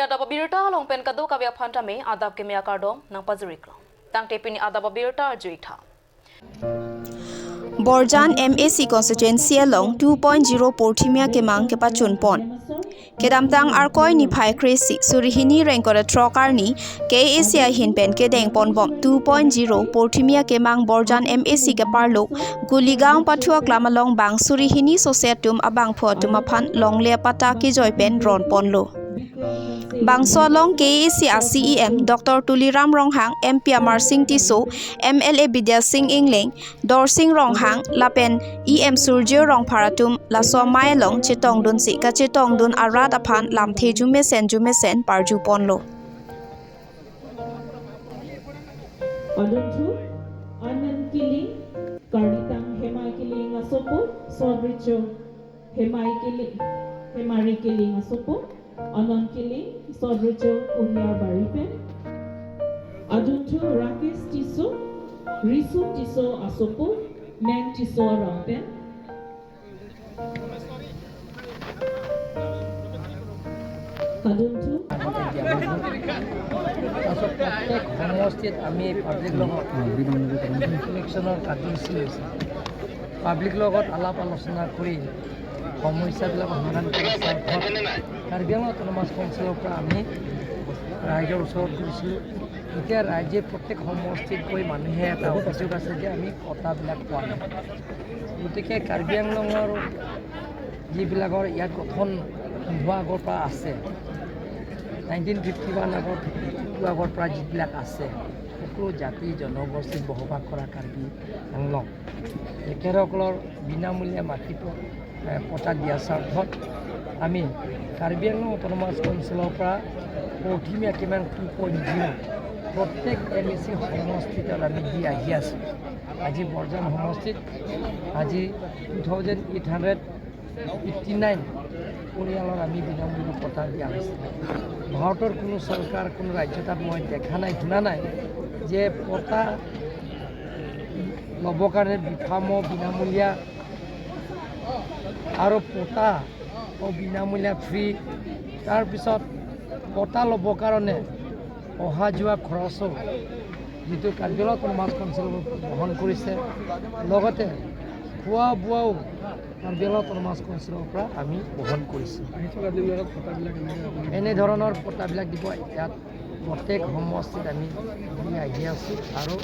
adab birta long pen kadu kavya phanta me adab ke mya kardom nang pajurik tang te pini adab birta juitha Borjan MAC constituency along 2.0 Portimia Kemang Kepachun Pon. Kedamtang Arkoi ni Pai Kresi Surihini Renkora Trokarni KACI Hinpen Kedeng Ponbom 2.0 Portimia Kemang Borjan MAC Keparlo Guligang Patua Klamalong Bang Surihini Societum Abang Phuatumaphan Longle Pataki Joypen Ron Ponlo. Bangsolong KAC CEM Dr. Tuliram Ronghang MP Amar Singh Tiso MLA Bidya Singh Ingling Dor Singh Ronghang Lapen EM Surjo Rongpharatum Laso Mailong Chitong Dun Si Ka Chitong Dun Arat Aphan Lam Jume Sen Parju Ponlo Aduntu Anan Kiling Karnitang Hemai Kiling Asopo Sobricho Hemai Hemari Kiling Asopo Anan Kiling Sobricho Uhia Baripen Aduntu Rakis Tiso Risu Tiso Asopo Men Tiso Rampen Aduntu প্রত্যেক সমষ্টিত আমি public লগত ইলেকশ্যনৰ কাৰ্যসূচী লৈছে public লগত আলাপ আলোচনা কৰি সমস্যাবিলাক সমাধান কৰাৰ স্বাৰ্থত কাৰ্বি আংলং অট'নমাছ কাউন্সিলৰ পৰা আমি ৰাইজৰ ওচৰত গৈছিলোঁ এতিয়া ৰাইজে প্ৰত্যেক সমষ্টিত গৈ মানুহে এটা অভিযোগ আছে যে আমি পতাবিলাক পোৱা নাই গতিকে কাৰ্বি আংলঙৰ যিবিলাকৰ ইয়াত গঠন হোৱা আগৰ পৰা আছে 1951 আগৰ 52 আগৰ পৰা যিবিলাক আছে সকলো জাতি জনগোষ্ঠীত বসবাস কৰা কাৰ্বি আংলং তেখেতসকলৰ বিনামূলীয়া মাটি পটা দিয়াৰ স্বাৰ্থত আমি কাৰ্বি আংলং অট'নমাছ কাউন্সিলৰ পৰা পশ্চিমীয়া কিমান 2.0 প্ৰত্যেক MAC সমষ্টিত আমি দি আহি আছোঁ আজি বৰজান সমষ্টিত আজি 2859 পৰিয়ালৰ আমি বিনামূলীয়া পটা দিয়া হৈছে ভাৰতৰ কোনো চৰকাৰ কোনো ৰাজ্য তাত মই দেখা নাই শুনা নাই যে পটা ল'বৰ কাৰণে বিফাৰ্ম বিনামূলীয়া আৰু পটা বিনামূলীয়া ফ্ৰী তাৰপিছত পটা ল'বৰ কাৰণে অহা যোৱা খৰচো যিটো কাৰ্বি আংলং অট'নমাছ কাউন্সিল বহন কৰিছে লগতে খোৱা বোৱাও কাৰ্বি আংলং অট'নমাছ কাউন্সিলৰ পৰা আমি বহন কৰিছোঁ এনেধৰণৰ পটাবিলাক দিব ইয়াত প্ৰত্যেক সমষ্টিত আমি দি আহি আছোঁ আৰু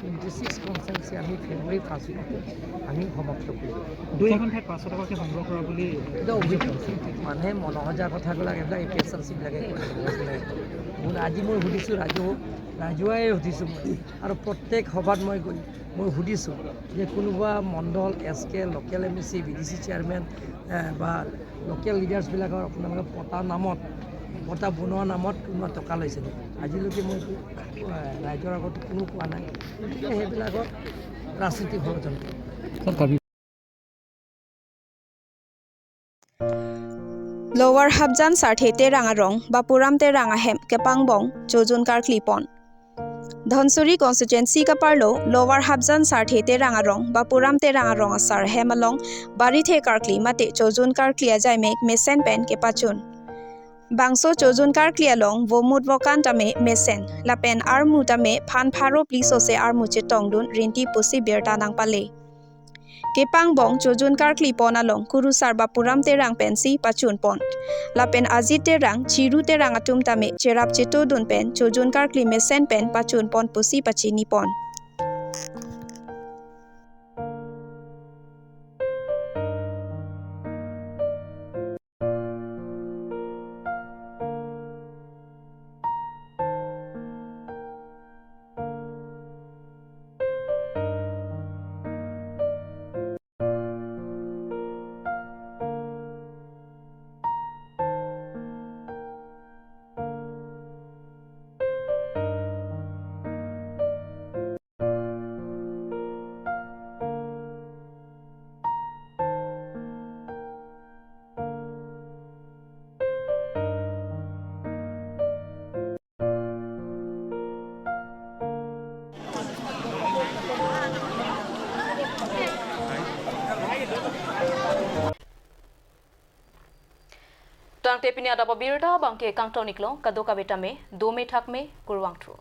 26 কনষ্টিটুৱেঞ্চি আমি ফেব্ৰুৱাৰী 1 আমি সমাপ্ত কৰিম 2 ঠাইত 500 টকাকৈ সংগ্ৰহ কৰা বুলি মানুহে মনোসজাৰ কথাবিলাক এইবিলাক APSRC-বিলাকে আজি মই সুধিছোঁ ৰাজহুৱাই সুধিছোঁ মই আৰু প্ৰত্যেক সভাত মই সুধিছোঁ যে কোনোবা মণ্ডল SK local MAC BDC chairman বা লোকেল লিডাৰ্ছবিলাকৰ আপোনালোকে পটা বনোৱা নামত কোনোবা টকা লৈছে নেকি আজিলৈকে মই ৰাইজৰ আগত কোনো কোৱা নাই গতিকে সেইবিলাকত ৰাজনীতি ষড়যন্ত্ৰ Lower Habjan Sarthete Rangarong Bapuramte Rangahem Kepangbong Chojun Karklipon Dhonsuri constituency Kaparlo Lower Habjan Sarthete Rangarong Bapuramte Rangarong Asar Hemalong Barithe Karkli Mate Chojun Karkli Ajaimek Mesen Pen Kepachun Bangso Chojun Karkli Along Vomut Vokan Tame Mesen Lapen Armu Tame Phan Pharo Pliso Se Armu Chitongdun Rinti Pusi Birta Nang Pale Kepangbong Chojun Karkli Pon Along Kurusar Bapuram Terang Pensi Pachun Pon Lapen Azit Terang Chiru Terang Atum Tame Cherap Chito Dun Pen Chojun Karkli Mesen Pen Pachun Pon Pusi Pachini Pon Tang tepini adaba birta bangke kangto niklo kadoka betame 2 me thak me kurwang tru.